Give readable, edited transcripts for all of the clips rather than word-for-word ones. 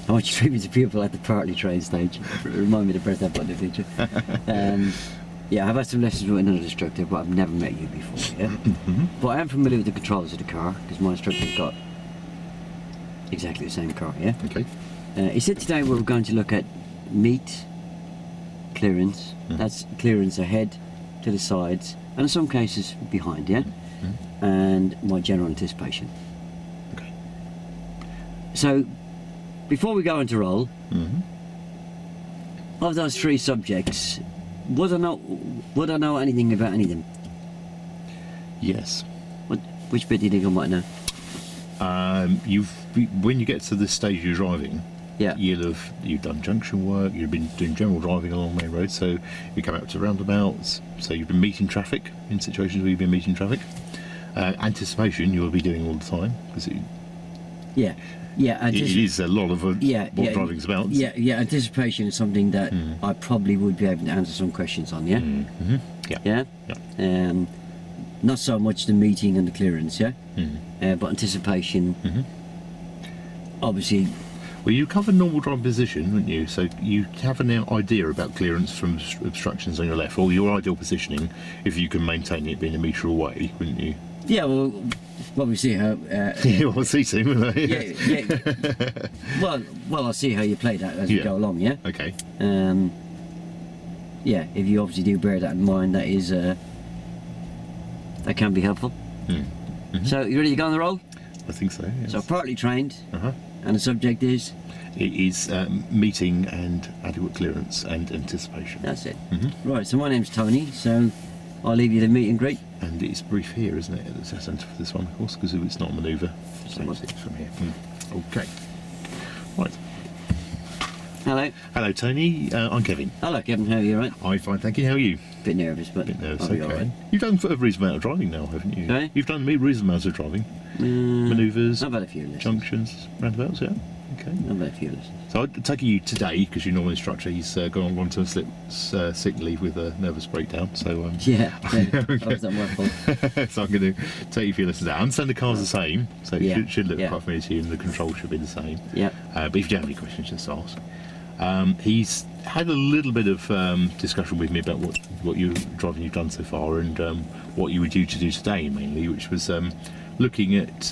I want you to treat me to people at the partly trained stage. Remind me to press that button in the future. Yeah, I've had some lessons with another instructor, but I've never met you before, yeah? But I am familiar with the controls of the car, because my instructor's got exactly the same car, yeah? Okay. He said today we're going to look at meat, clearance, that's clearance ahead, to the sides, and in some cases behind, yeah? And my general anticipation. Okay. So, before we go into roll, of those three subjects, would I know anything about any of them? Yes. Which bit do you think I might know? When you get to this stage you're driving, Yeah. you've done junction work, you've been doing general driving along main roads, so you come out to roundabouts, so you've been meeting traffic in situations where you've been meeting traffic. Anticipation you will be doing all the time, because it is a lot of what driving's about. Yeah, anticipation is something that I probably would be able to answer some questions on, yeah? Yeah? Not so much the meeting and the clearance, yeah? But anticipation, obviously... Well, you cover normal driving position, wouldn't you? So you have an idea about clearance from obstructions on your left, or your ideal positioning, if you can maintain it being a metre away, wouldn't you? Yeah, well, we see how... we'll see soon, won't we? Yeah. Well, I'll see how you play that as we go along, yeah? Okay. Yeah, if you obviously do bear that in mind, that is... that can be helpful. So, you ready to go on the roll? I think so, yes. So, partly trained, and the subject is? It is meeting and adequate clearance and anticipation. That's it. Right, so my name's Tony, so I'll leave you the meet and greet. And it's brief here, isn't it, at the centre for this one, of course, because it's not a manoeuvre. So it's from here. Okay. Right. Hello. Hello, Tony. I'm Kevin. Hello, Kevin. How are you, right? I'm fine, thank you. How are you? Bit nervous, but I'll be all right. You've done a reasonable amount of driving now, haven't you? Sorry? You've done a reasonable amount of driving. Manoeuvres. I've had a few lessons. Junctions, roundabouts, yeah. Okay. I've had a few lessons. So I'm taking you today, because your normal instructor, he's gone on long-term sick leave with a nervous breakdown. So that's not my fault. So I'm going to take you for your lessons out. I understand the car's the same, so it should look quite familiar to you, and the control should be the same. Yeah. But if you do have any questions, just ask. He's had a little bit of discussion with me about what driving you've done so far, and what you were due to do today mainly, which was looking at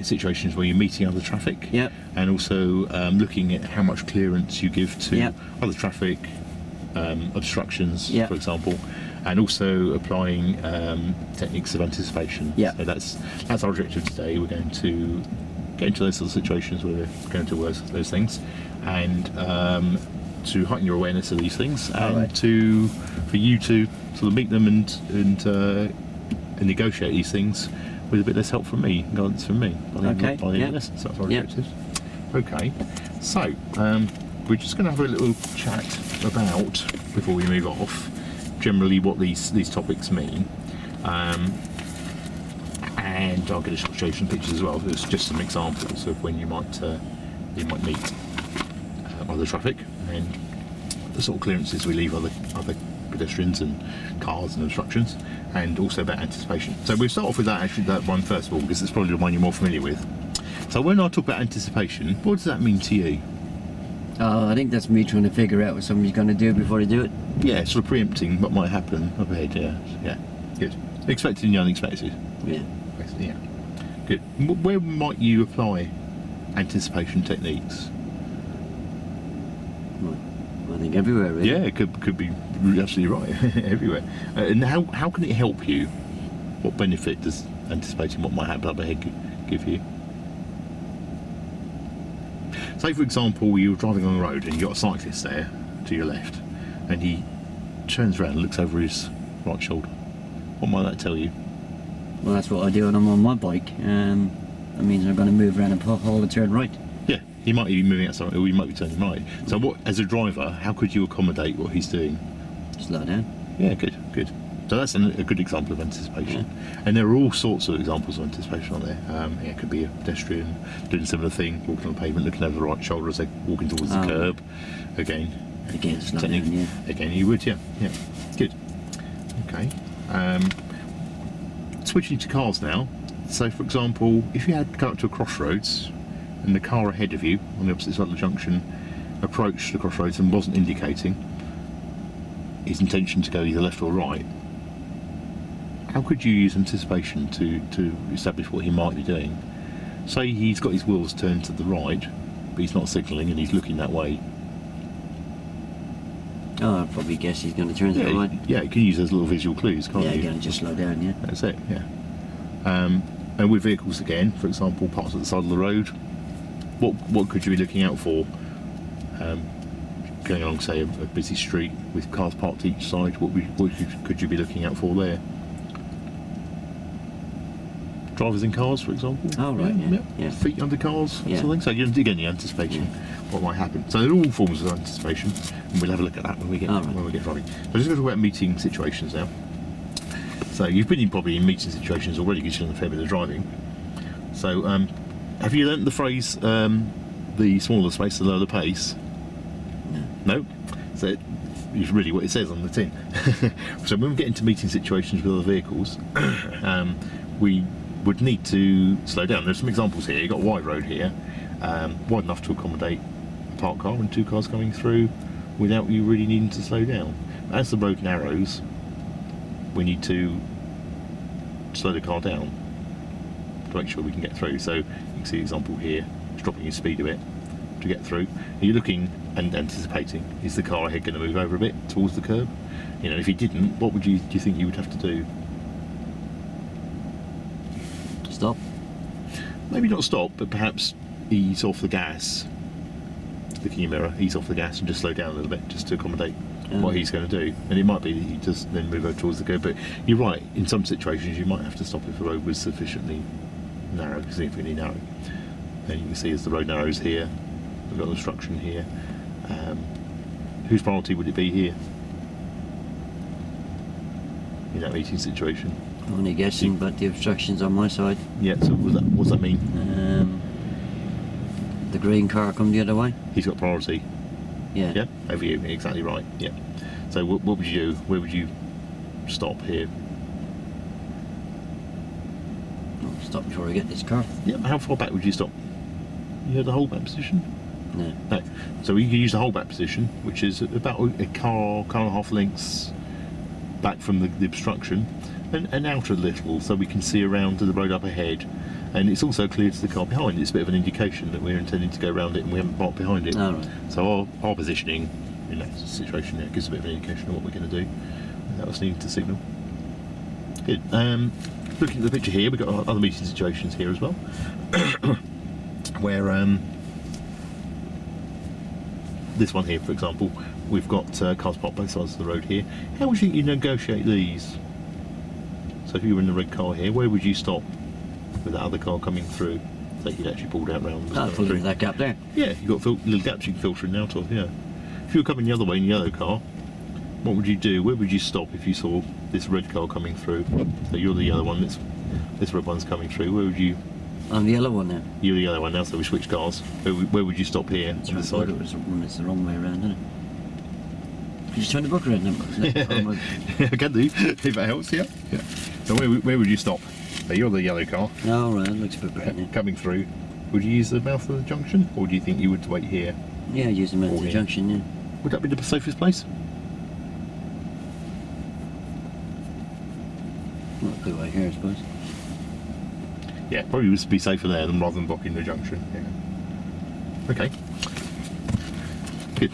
situations where you're meeting other traffic, and also looking at how much clearance you give to other traffic, obstructions, for example, and also applying techniques of anticipation. So that's our objective today. We're going to get into those sort of situations where we're going to work those things, and to heighten your awareness of these things, and for you to sort of meet them and negotiate these things with a bit less help from me, guidance from me. By the end of the lessons, that's our objective. Okay, so we're just going to have a little chat about, before we move off, generally what these topics mean. And I'll get to show you some pictures as well. There's just some examples of when you might meet other traffic, and the sort of clearances we leave other pedestrians and cars and obstructions, and also about anticipation. So we'll start off with that one first of all, because it's probably the one you're more familiar with. So when I talk about anticipation, what does that mean to you? I think that's me trying to figure out what somebody's going to do before they do it. Yeah, sort of preempting what might happen up ahead. Yeah, good. Expecting the unexpected. Yeah. Good. Where might you apply anticipation techniques? I think everywhere, really. Yeah, it could be absolutely right. Everywhere. And how can it help you? What benefit does anticipating what might happen up ahead give you? Say, for example, you're driving on the road and you've got a cyclist there to your left, and he turns around and looks over his right shoulder. What might that tell you? Well, that's what I do when I'm on my bike. That means I'm going to move around and hold and turn right. Yeah, he might be moving outside, or he might be turning right. So, as a driver, how could you accommodate what he's doing? Slow down. Yeah, good. So that's a good example of anticipation. Yeah. And there are all sorts of examples of anticipation on there. It could be a pedestrian doing a similar thing, walking on the pavement, looking over the right shoulder as they're walking towards the curb. Again, slow down, yeah. Again, you would, yeah. Good. Okay. Switching to cars now. So, for example, if you had to come up to a crossroads and the car ahead of you on the opposite side of the junction approached the crossroads and wasn't indicating his intention to go either left or right, how could you use anticipation to establish what he might be doing? Say he's got his wheels turned to the right, but he's not signalling and he's looking that way. Oh, I'd probably guess he's going to turn to the right. Yeah, you can use those little visual clues, can't Yeah, you? you're going to just slow down, yeah. That's it, yeah. And with vehicles again, for example, parked at the side of the road, what could you be looking out for? Going along, say, a busy street with cars parked each side, what could you be looking out for there? Drivers in cars, for example. Oh, right, yeah. Feet under cars, Yeah. sort of thing. So you're again the anticipation, what might happen. So they're all forms of anticipation, and we'll have a look at that when we get right. driving. So I'm just going to talk about meeting situations now. So you've been probably in meeting situations already because you've done a fair bit of driving. So have you learnt the phrase, the smaller the space, the lower the pace? No? So it's really what it says on the tin. So when we get into meeting situations with other vehicles, we would need to slow down. There's some examples here. You've got a wide road here, wide enough to accommodate a parked car and two cars coming through without you really needing to slow down. As the road narrows, we need to slow the car down to make sure we can get through. So you can see the example here, it's dropping your speed a bit to get through. Are you looking and anticipating, is the car ahead going to move over a bit towards the curb? You know, if he didn't, what do you think you would have to do? Stop. Maybe not stop, but perhaps ease off the gas. Look in your mirror, ease off the gas and just slow down a little bit, just to accommodate what he's going to do. And it might be that he just then move over towards the curb. But you're right, in some situations you might have to stop if the road was sufficiently narrow, significantly narrow. And you can see as the road narrows here, we've got obstruction here. Whose priority would it be here in that meeting situation? I'm only guessing, but the obstruction's on my side. Yeah, so what does that mean? The green car come the other way. He's got priority. Yeah. Yeah, over you, exactly right. Yeah. So what would you do? Where would you stop here? I'll stop before I get this car. Yeah, how far back would you stop? You had the hold back position? No. No. So you can use the hold back position, which is about a car and a half lengths back from the obstruction, and out a little so we can see around to the road up ahead. And it's also clear to the car behind. It's a bit of an indication that we're intending to go around it and we haven't parked behind it. Oh, right. So our positioning in that situation there gives a bit of an indication of what we're going to do without us needing to signal. Good. Looking at the picture here, we've got other meeting situations here as well, where this one here, for example, we've got cars parked both sides of the road here. How would you negotiate these? So if you were in the red car here, where would you stop with that other car coming through? So you'd actually pulled out round. I'll pull into that gap there. Yeah, you've got little gaps you can filter in and out of, yeah. If you were coming the other way in the yellow car, what would you do? Where would you stop if you saw this red car coming through? So you're the yellow one, this red one's coming through. Where would you... I'm the yellow one now. You're the yellow one now, so we switch cars. Where would you stop here? It's On this right, side? it's the wrong way around, isn't it? You just turn the book around, number. I can do, if that helps, yeah. So where would you stop? So you're the yellow car. Oh, right, that looks a bit better now. Coming through. Would you use the mouth of the junction, or do you think you would wait here? Yeah, use the mouth of the here. junction, yeah. Would that be the safest place? Not a good way here, I suppose. Yeah, probably would be safer there than rather than blocking the junction. Yeah. Okay. Good.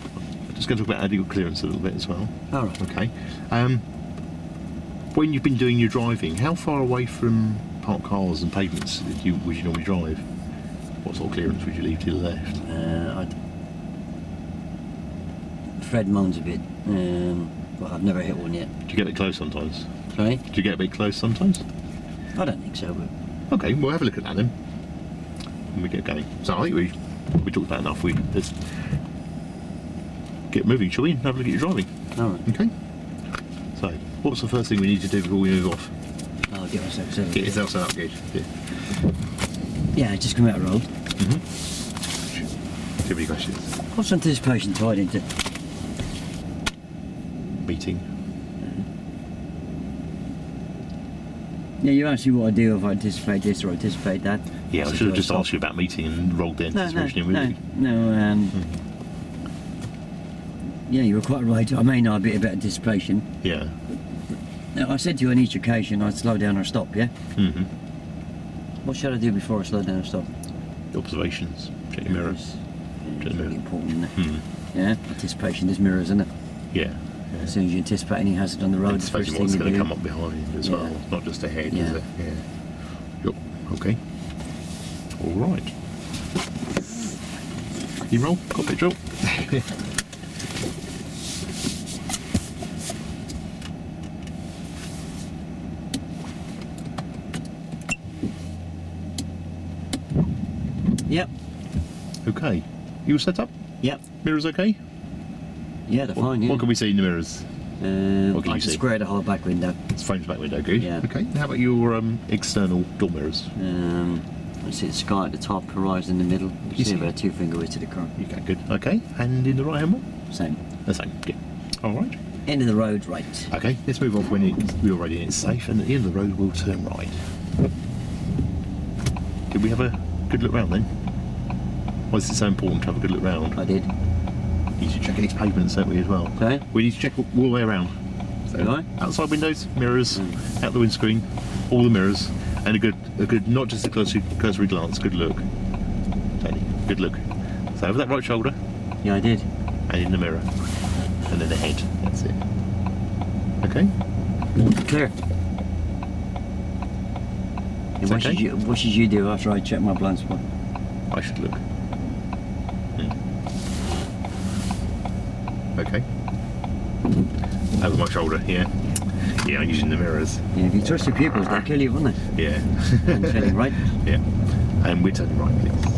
Just going to talk about adequate clearance a little bit as well. All right. Okay. When you've been doing your driving, how far away from parked cars and pavements would you normally drive? What sort of clearance would you leave to the left? Fred moans a bit, but I've never hit one yet. Do you get it close sometimes? Sorry? Do you get a bit close sometimes? I don't think so, but... Okay, we'll have a look at that then. When we get going. So I think we talked about enough. Let's get moving, shall we? Have a look at your driving. All right. Okay. So, what's the first thing we need to do before we move off? I'll get myself set up. Get yourself set up, good. Yeah, just come out of the road. Too many questions. What's anticipation tied into? Meeting. Yeah, you asked me what I do if I anticipate this or anticipate that. Yeah, I should have just asked you about meeting and rolled the anticipation in with you. No. Yeah, you were quite right. I may know a bit about anticipation. Yeah. Now, I said to you on each occasion I'd slow down or stop, yeah? Mm-hmm. What should I do before I slow down or stop? Observations. Check your mirrors. Yeah, Check it's the really mirror. important, isn't it? Mm. Yeah, anticipation is mirrors, isn't it? Yeah. As soon as you anticipate any hazard on the road, the first Anticipating thing what's you going to do. come up behind as Yeah. well, not just ahead, Yeah. is it? Yeah. Yep. Okay. All right. You roll. Cockpit drill. Yep. Okay. You all set up? Yep. Mirrors okay? Yeah, they're fine, yeah. What can we see in the mirrors? What can I you can see? square the whole back window. It's frames back window, good. Yeah. Okay. How about your external door mirrors? I see the sky at the top, horizon in the middle. You You see see- about a 2-finger width to the car. You got good. Okay. And in the right hand one? Same. The same. Good. All right. End of the road, right. Okay. Let's move off when we're already in it's safe, and at the end of the road we'll turn right. Did we have a good look round then? Why is it so important to have a good look round? I did. We need to check these pavements, don't we, as well? Okay. We need to check all the way around. So, Right. outside windows, mirrors, out the windscreen, all the mirrors, and a good, not just a cursory glance, good look. Tony, good look. So over that right shoulder, Yeah, I did. and in the mirror, and then the head. That's it. Okay. Clear. And what, okay. what should you do after I check my blind spot? I should look. Okay. Over my shoulder, yeah. Yeah, I'm using the mirrors. Yeah, if you trust your pupils, they'll kill you, won't they? Yeah. And turning right. Yeah. And we're turning right, please.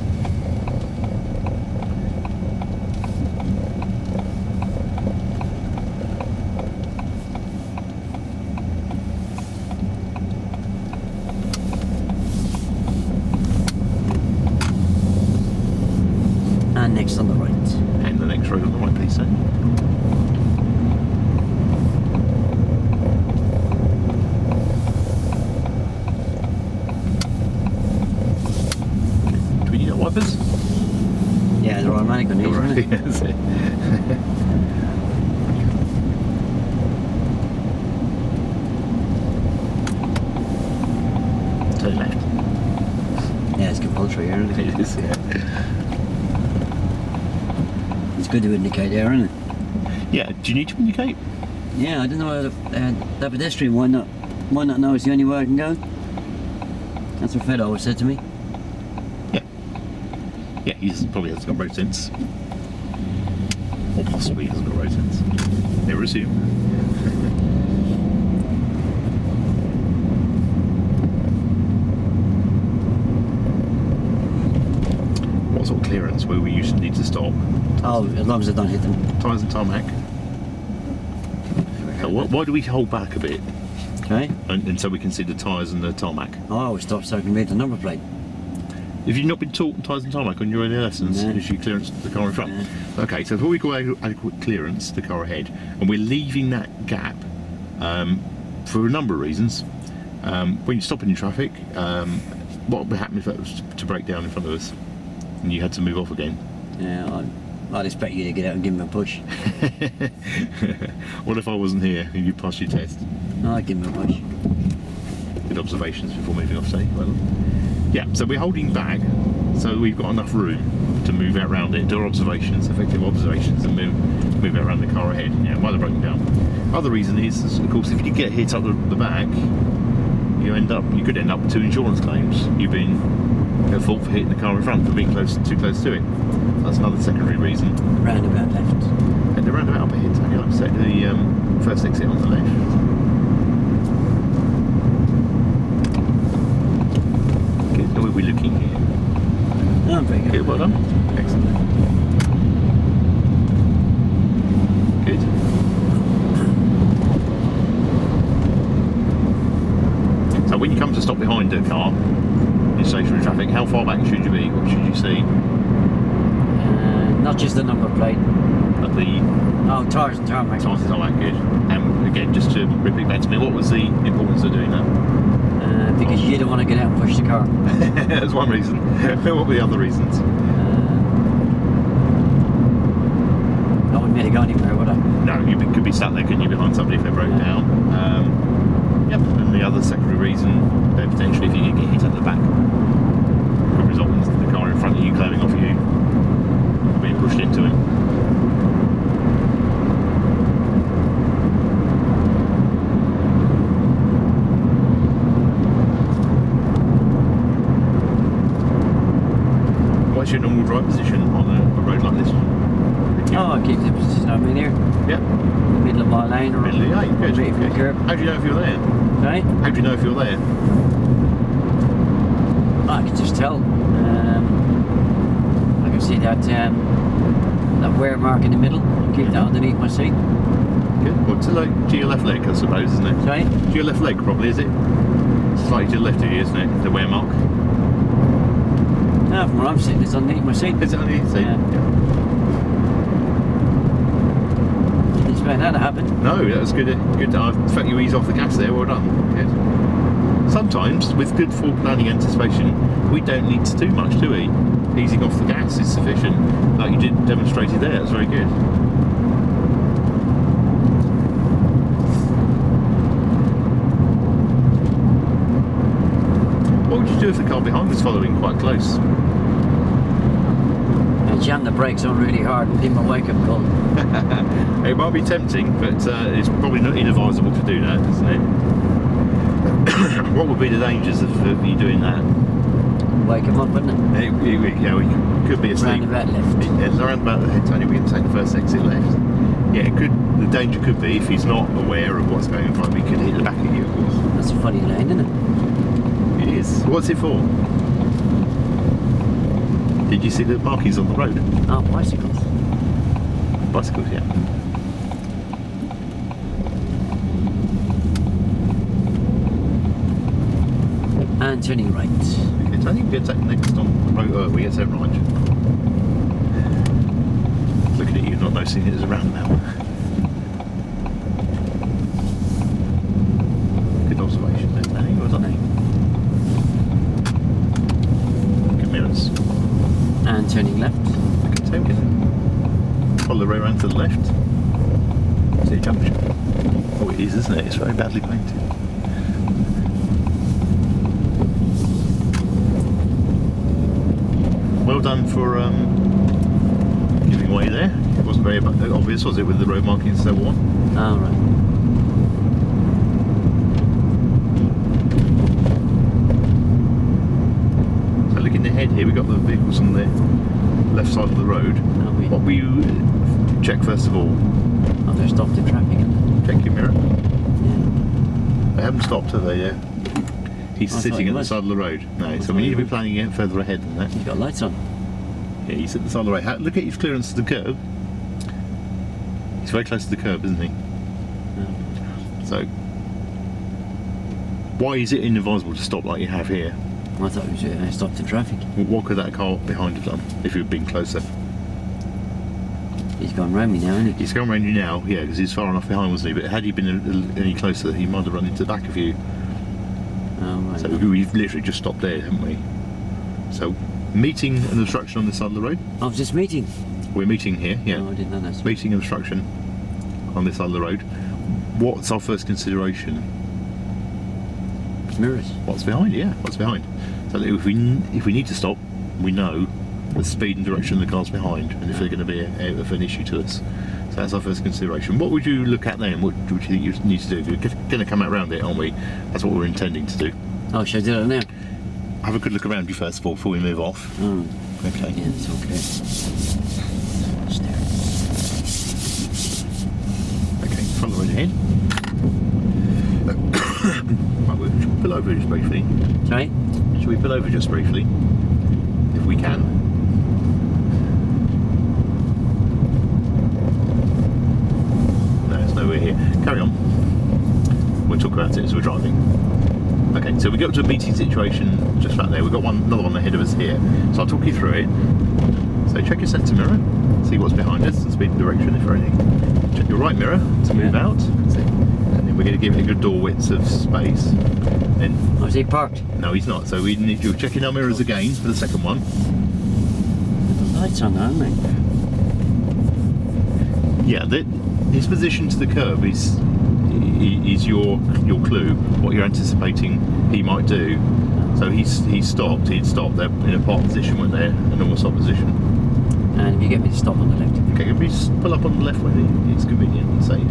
And next on the right. And the next road on the right, please, sir. Do we need our wipers? Yeah, they're automatic on these, aren't they? Yeah, that's it. Turn left. Yeah, it's compulsory, isn't it? It is, yeah. It's good to indicate there, isn't it? Yeah, do you need to indicate? Yeah, I don't know that pedestrian, why not know it's the only way I can go? That's what Fed always said to me. Yeah. Yeah, he probably hasn't got road sense. Or possibly hasn't got road sense. Never assume. What sort of clearance where we usually need to stop? Oh, as long as I don't hit them. Tyres and tarmac. So why do we hold back a bit? Okay. And so we can see the tyres and the tarmac? I always stop so I can read the number plate. Have you not been taught tyres and tarmac on your early lessons? No. Is you clearance the car in front? No. Okay, so before we go adequate clearance, the car ahead, and we're leaving that gap for a number of reasons. When you're stopping in traffic, what would happen if that was to break down in front of us and you had to move off again? Yeah, I'd expect you to get out and give him a push. What if I wasn't here and you passed your test? No, I'd give him a push. Good observations before moving off, say. Well, yeah, so we're holding back so we've got enough room to move out around it, do our observations, effective observations, and move out around the car ahead, yeah, while they're broken down. Other reason is, of course, if you get hit up the back, you could end up with 2 insurance claims. You've been at fault for hitting the car in front for being too close to it. That's another secondary reason. Roundabout left. And the roundabout up ahead, Tony, like I said, the first exit on the left. Good. How are we looking here? Oh, I'm very good. Good, well done. Excellent. Good. So when you come to stop behind a car in stationary traffic, how far back should you be? What should you see? Not just the number plate. But the Oh, tyres and tarmac. tyres are that good. And again, just to repeat back to me, what was the importance of doing that? Because you don't want to get out and push the car. That's one reason. What were the other reasons? I wouldn't be able to go anywhere, would I? No, you could be sat there, couldn't you, behind somebody if they broke down. Yep, and the other secondary reason, potentially if you did get hit at the back, could result in the car in front of you climbing off you, being pushed into him. What's your normal drive position on a road like this? Oh, I keep the position I'm in here. Yep. Middle of my lane or Middle of the lane, good. ready for the curb. How do you know if you're there? Right? How do you know if you're there? I can just tell. I can see that wear mark in the middle. I'll keep that underneath my seat. Good. Well, to your left leg, I suppose, isn't it? Sorry? To your left leg, probably, is it? Slightly to the left of you, isn't it? The wear mark. No, from where I'm sitting, it's underneath my seat. Is it underneath the seat? Yeah. Didn't expect that to happen. No, that was good. Good. In fact, you ease off the gas there. Well done. Good. Sometimes, with good full planning anticipation, we don't need to do much, do we? Easing off the gas is sufficient. Like you did demonstrated there. That's very good. What would you do if the car behind was following quite close? I jammed the brakes on really hard and did my wake-up call. It might be tempting, but it's probably not inadvisable to do that, isn't it? What would be the dangers of you doing that? Wake them up, wouldn't it? We could be asleep. Roundabout left. It's around about the head, Tony. We can take the first exit left. Yeah, it could. The danger could be if he's not aware of what's going in front of him, he could hit the back of you, of course. That's a funny lane, isn't it? It is. What's it for? Did you see the markings on the road? Oh, bicycles. Bicycles, yeah. And turning right. Okay, Tony, we get taken next on the road. We get turn right. Looking at you, not noticing it as a roundabout. Good observation there, Tony. Well done. Good mirrors. And turning left. Okay, take it. Follow the road around to the left. See a junction. Oh, it is, isn't it? It's very badly painted. Well done for giving way there. It wasn't very obvious, was it, with the road markings so on? Oh, right. So looking ahead here, we've got the vehicles on the left side of the road. Oh, we What will you check first of all? oh, they're stopped in traffic, isn't Check your mirror. it? They haven't stopped, have they, yet? He's I thought sitting he at the was. side of the road. No, I so thought we need he to be was. planning it further ahead than that. You've got lights on. Yeah, he's at the side of the road. Look at his clearance to the curb. He's very close to the curb, isn't he? So, why is it inadvisable to stop like you have here? I thought it was stopped in traffic. What could that car behind have done if you'd been closer? He's gone round me now, isn't he? He's going around you now, yeah, because he's far enough behind, wasn't he? But had he been any closer, he might have run into the back of you. Oh, right. So we've literally just stopped there, haven't we? So, meeting an obstruction on this side of the road. I was just meeting. We're meeting here, yeah. Oh, I didn't know that. Meeting an obstruction on this side of the road. What's our first consideration? Mirrors. What's behind? Yeah, what's behind? So that if we need to stop, we know the speed and direction of the cars behind, and if they're going to be of an issue to us. So that's our first consideration. What would you look at then? What would you think you need to do? We're going to come out round it, aren't we? That's what we're intending to do. Oh, should I do that now? Have a good look around you first of all before we move off. Oh, Okay. yeah, it's okay. Stare. Okay, follow the road ahead. Right, should we pull over just briefly? Sorry? Should we pull over just briefly? If we can. No, there's nowhere here. Carry on. We'll talk about it as we're driving. Okay, so we go up to a meeting situation just back there. We've got another one ahead of us here. So I'll talk you through it. So check your centre mirror, see what's behind us, and speed and direction if anything. Check your right mirror to move out. And then we're going to give it a good door width of space. Then Oh, is he parked? no, he's not. So we need to check in our mirrors again for the second one. The lights on, aren't they? Yeah, his position to the curb is your clue, what you're anticipating he might do. So he's stopped. He'd stopped. They're in a park position, weren't they? A normal stop position. And if you get me to stop on the left. Okay, can we just pull up on the left when it's convenient and safe?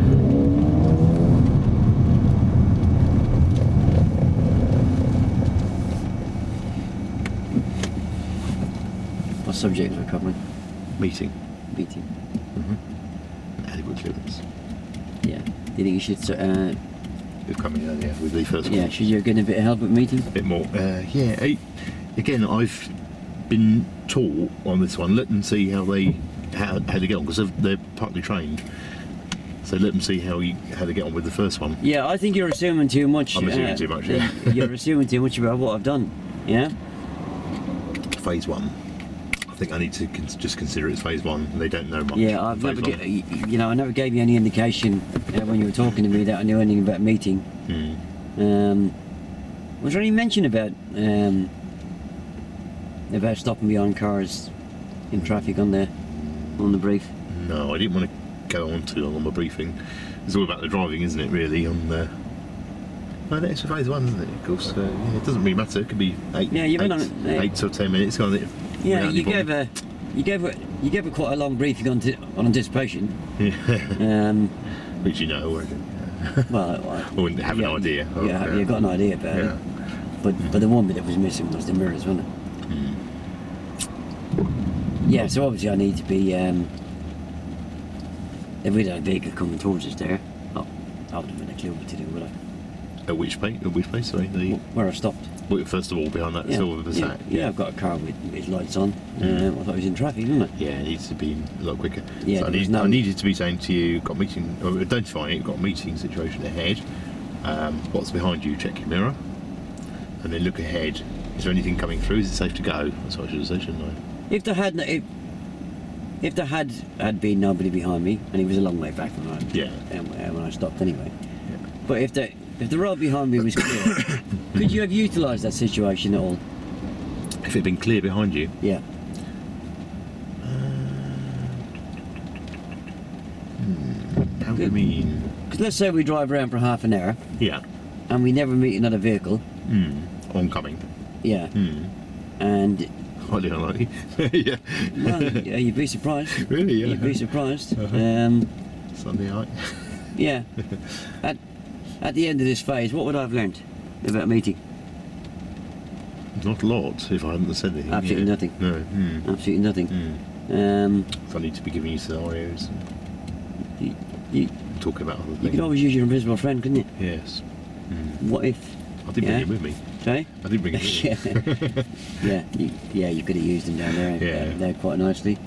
What subject we're covering? Meeting. Meeting. Adequate clearance. Yeah. Do you think you should? We've come in earlier with the first one. Yeah. Should you get a bit of help at meeting? A bit more. Again, I've been taught on this one. Let them see how they get on, because they're partly trained. So let them see how they get on with the first one. Yeah, I think you're assuming too much. I'm assuming too much. Yeah. You're assuming too much about what I've done. Yeah. Phase one. I think I need to just consider it as phase one. They don't know much. Yeah, I never gave you any indication when you were talking to me that I knew anything about meeting. Was there any mention about stopping behind cars in traffic on the brief? No, I didn't want to go on too long on my briefing. It's all about the driving, isn't it? Really, on the. No, that's phase one, isn't it? Of course, yeah, it doesn't really matter. It could be 8 or 10 minutes. Kind of. Yeah, you gave her quite a long briefing on anticipation. Yeah. Which you know already. Well, I wouldn't have an idea. Yeah, you got an idea about it. But the one bit that was missing was the mirrors, wasn't it? Yeah, so obviously I need to be. If we had a vehicle coming towards us there, I wouldn't have been a clue what to do, would I? At which place? Sorry, where I stopped. Well, first of all, behind that silver Passat. Yeah, I've got a car with lights on. I thought it was in traffic, didn't it? Yeah, it needs to be a lot quicker. Yeah, so I needed to be saying to you, got a meeting, or identifying it, got a meeting situation ahead. What's behind you? Check your mirror, and then look ahead. Is there anything coming through? Is it safe to go? That's what I should have said, shouldn't I? If there had been nobody behind me, and he was a long way back when I stopped anyway. Yeah. But if the road behind me was clear, could you have utilised that situation at all? If it had been clear behind you? Yeah. How do you mean? Because let's say we drive around for half an hour. Yeah. And we never meet another vehicle. Oncoming. Yeah. And. Highly unlikely. Yeah. Well, yeah, you'd be surprised. Really? Yeah. You'd be surprised. Sunday night. Yeah. At the end of this phase, what would I have learnt about meeting? Not a lot, if I hadn't said anything. Absolutely nothing. No. Absolutely nothing. So I need to be giving you scenarios. You talk about other things. You could always use your invisible friend, couldn't you? Yes. What if? I didn't bring him with me. Sorry? I didn't bring him with me. Yeah, you could have used him down there. Yeah. There quite nicely.